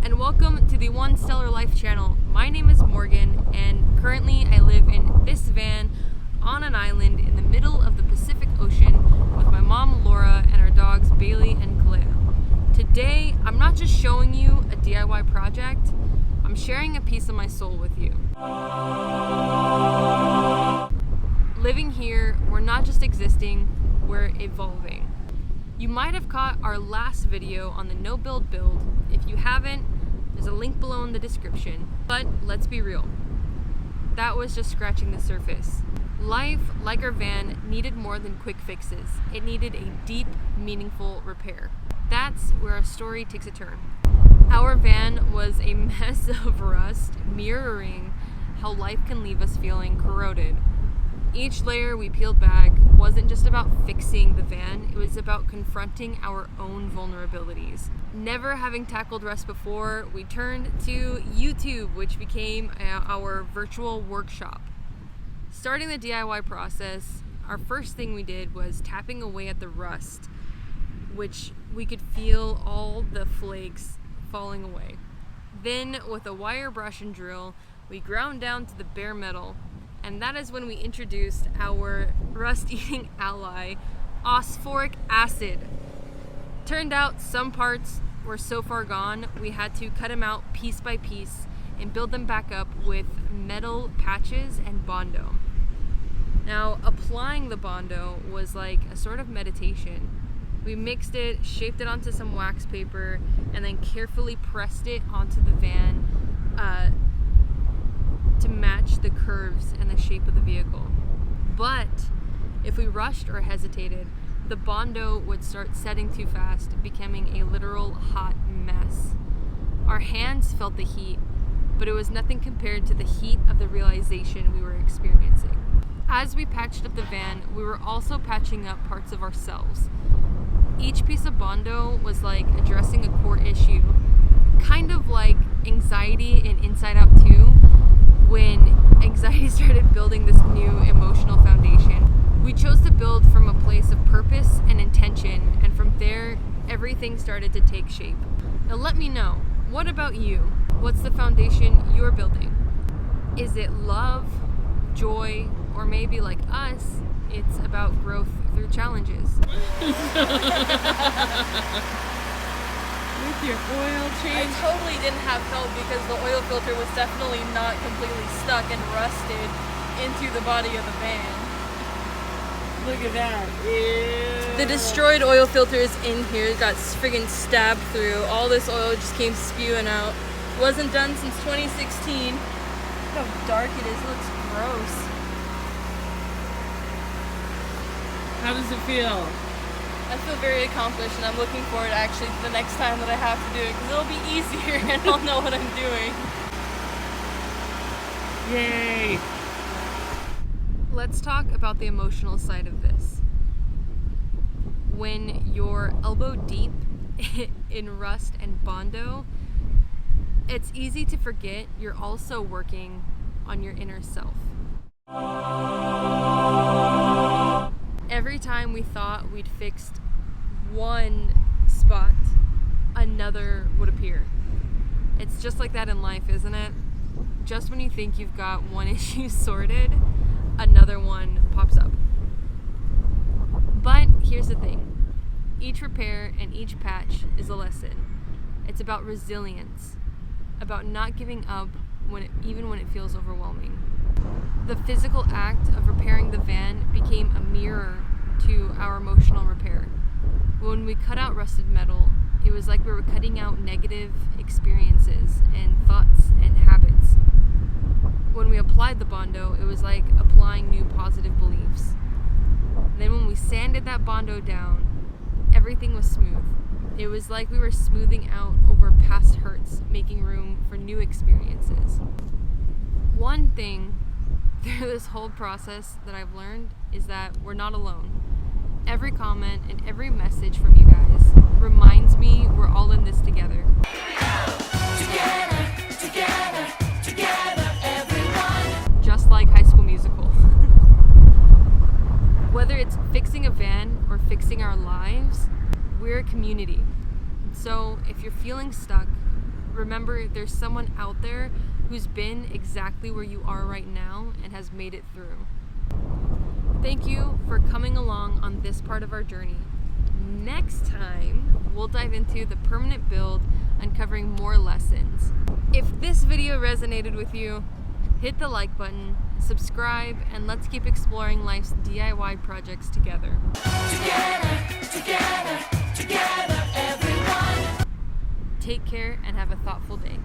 and welcome to the One Stellar Life channel. My name is Morgan, and currently I live in this van on an island in the middle of the Pacific Ocean with my mom Lora and our dogs Bailey and Kalea. Today, I'm not just showing you a DIY project, I'm sharing a piece of my soul with you. Living here, we're not just existing, we're evolving. You might have caught our last video on the no build. If you haven't, there's a link below in the description. But let's be real, that was just scratching the surface. Life, like our van, needed more than quick fixes. It needed a deep, meaningful repair. That's where our story takes a turn. Our van was a mess of rust, mirroring how life can leave us feeling corroded. Each layer we peeled back wasn't just about fixing the van, it was about confronting our own vulnerabilities. Never having tackled rust before, we turned to YouTube, which became our virtual workshop. Starting the DIY process, our first thing we did was tapping away at the rust, which we could feel all the flakes falling away. Then, with a wire brush and drill, we ground down to the bare metal. And that is when we introduced our rust-eating ally, phosphoric acid. Turned out some parts were so far gone, we had to cut them out piece by piece and build them back up with metal patches and Bondo. Now, applying the Bondo was like a sort of meditation. We mixed it, shaped it onto some wax paper, and then carefully pressed it onto the van to match the curves and the shape of the vehicle. But if we rushed or hesitated, the Bondo would start setting too fast, becoming a literal hot mess. Our hands felt the heat, but it was nothing compared to the heat of the realization we were experiencing. As we patched up the van, we were also patching up parts of ourselves. Each piece of Bondo was like addressing a core issue, kind of like anxiety in Inside Out 2, when anxiety started building this new emotional foundation. We chose to build from a place of purpose and intention, and from there, everything started to take shape. Now let me know, what about you? What's the foundation you're building? Is it love, joy, or maybe like us, it's about growth through challenges? With your oil change? I totally didn't have help because the oil filter was definitely not completely stuck and rusted into the body of the van. Look at that. Ew. The destroyed oil filter is in here. It got friggin' stabbed through. All this oil just came spewing out. Wasn't done since 2016. Look how dark it is. It looks gross. How does it feel? I feel very accomplished, and I'm looking forward to actually the next time that I have to do it, because it'll be easier and I'll know what I'm doing. Yay! Let's talk about the emotional side of this. When you're elbow deep in rust and Bondo, it's easy to forget you're also working on your inner self. Every time we thought we'd fixed one spot, another would appear. It's just like that in life, isn't it? Just when you think you've got one issue sorted, another one pops up. But here's the thing. Each repair and each patch is a lesson. It's about resilience, about not giving up even when it feels overwhelming. The physical act of repairing the van became a mirror to our emotional repair. When we cut out rusted metal, it was like we were cutting out negative experiences and thoughts and habits. When we applied the Bondo, it was like applying new positive beliefs. Then when we sanded that Bondo down, everything was smooth. It was like we were smoothing out over past hurts, making room for new experiences. One thing through this whole process that I've learned is that we're not alone. Every comment and every message from you guys reminds me we're all in this together. Together, everyone. Just like High School Musical. Whether it's fixing a van or fixing our lives, we're a community. So if you're feeling stuck, remember there's someone out there who's been exactly where you are right now and has made it through. Thank you for coming along on this part of our journey. Next time, we'll dive into the permanent build, uncovering more lessons. If this video resonated with you, hit the like button, subscribe, and let's keep exploring life's DIY projects together. Together, everyone! Take care and have a thoughtful day.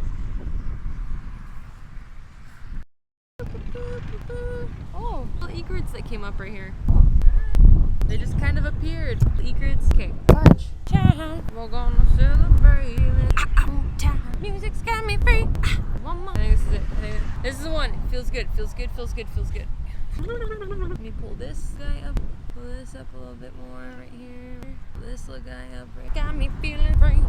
Oh, little egrets that came up right here. They just kind of appeared. Egrets. Okay, watch. We're gonna celebrate. Music's got me free. One more. I think this is it. This is the one. It feels good. Feels good. Feels good. Feels good. Let me pull this guy up. Pull this up a little bit more right here. Pull this little guy up. Right. Got me feeling free.